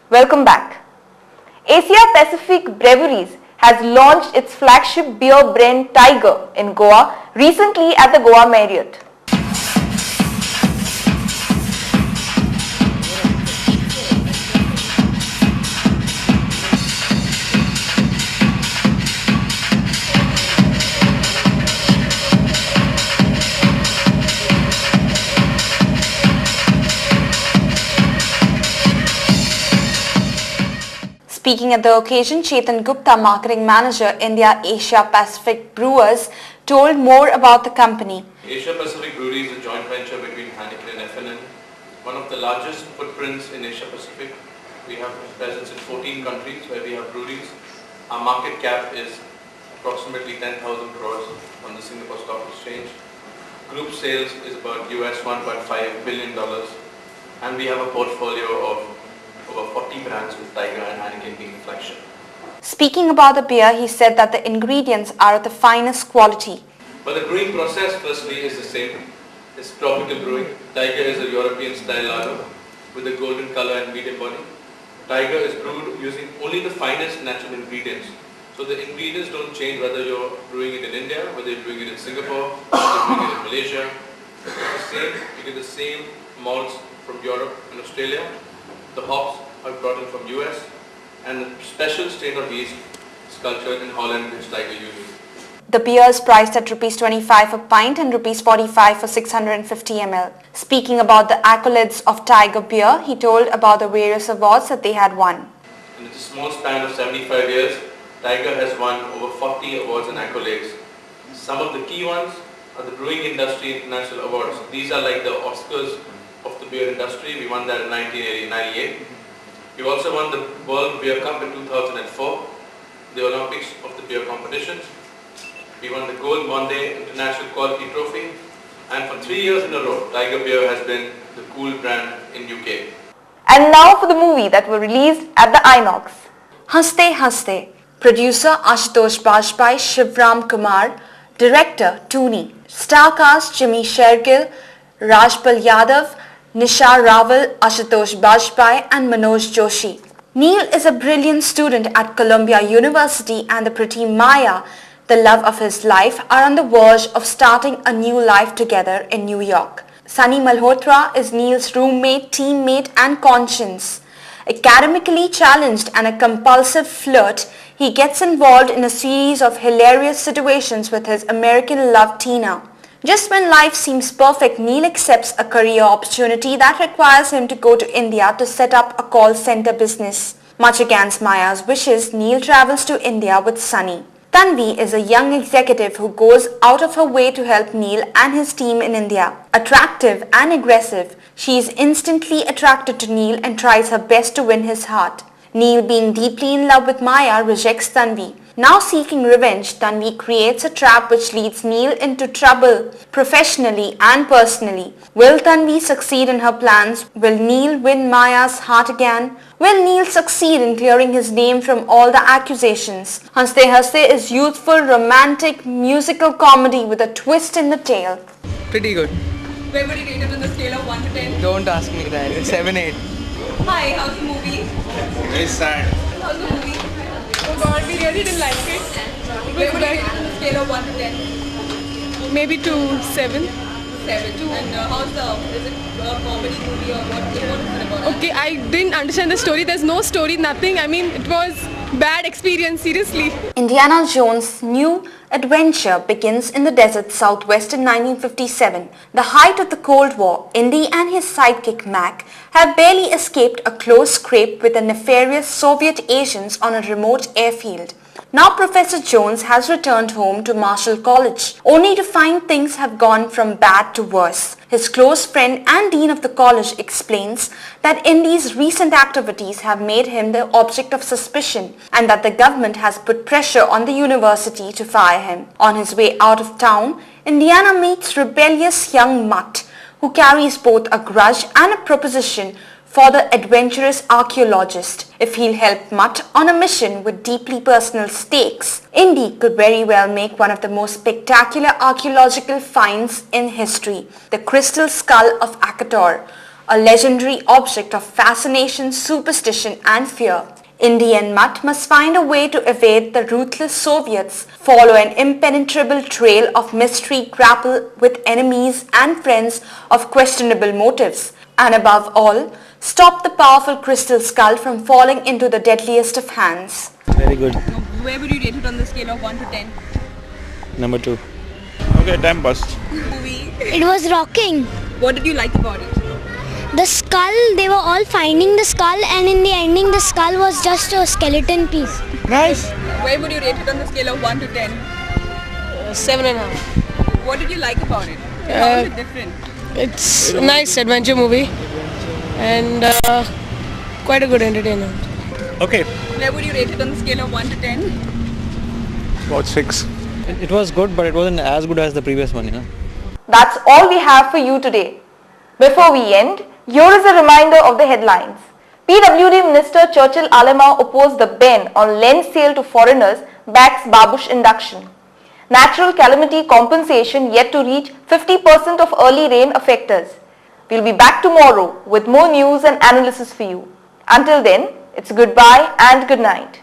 Welcome back. Asia Pacific Breweries has launched its flagship beer brand Tiger in Goa recently at the Goa Marriott. Speaking at the occasion, Chetan Gupta, Marketing Manager, India Asia Pacific Brewers, told more about the company. Asia Pacific Breweries is a joint venture between Heineken and F&N, one of the largest footprints in Asia Pacific. We have presence in 14 countries where we have breweries. Our market cap is approximately 10,000 crores on the Singapore Stock Exchange. Group sales is about US $1.5 billion, and we have a portfolio of over 40 brands with Tiger and Heineken being the flagship. Speaking about the beer, he said that the ingredients are of the finest quality. But the brewing process firstly is the same. It's tropical brewing. Tiger is a European style lager with a golden color and medium body. Tiger is brewed using only the finest natural ingredients. So the ingredients don't change whether you're brewing it in India, whether you're brewing it in Singapore, whether you're brewing it in Malaysia. It's the same. You get the same malts from Europe and Australia. The hops are brought in from US, and the special strain of yeast is cultured in Holland, which Tiger uses. The beer is priced at Rs 25 a pint and Rs 45 for 650 ml. Speaking about the accolades of Tiger beer, he told about the various awards that they had won. In a small span of 75 years, Tiger has won over 40 awards and accolades. Some of the key ones are the Brewing Industry International Awards. These are like the Oscars of the beer industry. We won that in 1998. We also won the World Beer Cup in 2004, the Olympics of the beer competitions. We won the Gold Monday International Quality Trophy, and for 3 years in a row, Tiger Beer has been the cool brand in UK. And now for the movie that were released at the INOX. Haste Haste. Producer Ashutosh Bajpai, Shivram Kumar. Director Toonie. Star cast Jimmy Shergill, Rajpal Yadav, Nisha Rawal, Ashutosh Bajpai and Manoj Joshi. Neil is a brilliant student at Columbia University, and the pretty Maya, the love of his life, are on the verge of starting a new life together in New York. Sunny Malhotra is Neil's roommate, teammate and conscience. Academically challenged and a compulsive flirt, he gets involved in a series of hilarious situations with his American love Tina. Just when life seems perfect, Neil accepts a career opportunity that requires him to go to India to set up a call center business. Much against Maya's wishes, Neil travels to India with Sunny. Tanvi is a young executive who goes out of her way to help Neil and his team in India. Attractive and aggressive, she is instantly attracted to Neil and tries her best to win his heart. Neil, being deeply in love with Maya, rejects Tanvi. Now seeking revenge, Tanvi creates a trap which leads Neil into trouble professionally and personally. Will Tanvi succeed in her plans? Will Neil win Maya's heart again? Will Neil succeed in clearing his name from all the accusations? Haste Haste is youthful, romantic, musical comedy with a twist in the tale. Pretty good. Where would you rate it on the scale of 1 to 10? Don't ask me that. It's 7-8. Hi, how's the movie? Very sad. How's the movie? Oh god, we really didn't like it. Where would you rate it on the scale of 1 to 10? Maybe to 7. 7. And is it a comedy movie or what is it about? Okay, I didn't understand the story. There's no story, nothing. I mean, it was bad experience, seriously. Indiana Jones' new adventure begins in the desert southwest in 1957. The height of the Cold War, Indy and his sidekick Mac have barely escaped a close scrape with the nefarious Soviet agents on a remote airfield. Now Professor Jones has returned home to Marshall College, only to find things have gone from bad to worse. His close friend and dean of the college explains that Indy's recent activities have made him the object of suspicion and that the government has put pressure on the university to fire him. On his way out of town, Indiana meets rebellious young Mutt, who carries both a grudge and a proposition for the adventurous archaeologist. If he'll help Mutt on a mission with deeply personal stakes, Indy could very well make one of the most spectacular archaeological finds in history, the Crystal Skull of Akator, a legendary object of fascination, superstition and fear. Indian mutt must find a way to evade the ruthless Soviets, follow an impenetrable trail of mystery, grapple with enemies and friends of questionable motives, and above all, stop the powerful crystal skull from falling into the deadliest of hands. Very good. Where would you rate it on the scale of 1 to 10? Number 2. Okay, time passed. Movie. It was rocking. What did you like about it? The skull, they were all finding the skull, and in the ending the skull was just a skeleton piece. Nice. Where would you rate it on the scale of 1 to 10? 7.5. What did you like about it? How is it different? It's a nice adventure movie and quite a good entertainer. Okay. Where would you rate it on the scale of 1 to 10? About 6. It was good, but it wasn't as good as the previous one, you know. That's all we have for you today. Before we end, here is a reminder of the headlines. PWD Minister Churchill Alema opposed the ban on lens sale to foreigners, backs Babush induction. Natural calamity compensation yet to reach 50% of early rain affectors. We'll be back tomorrow with more news and analysis for you. Until then, it's goodbye and good night.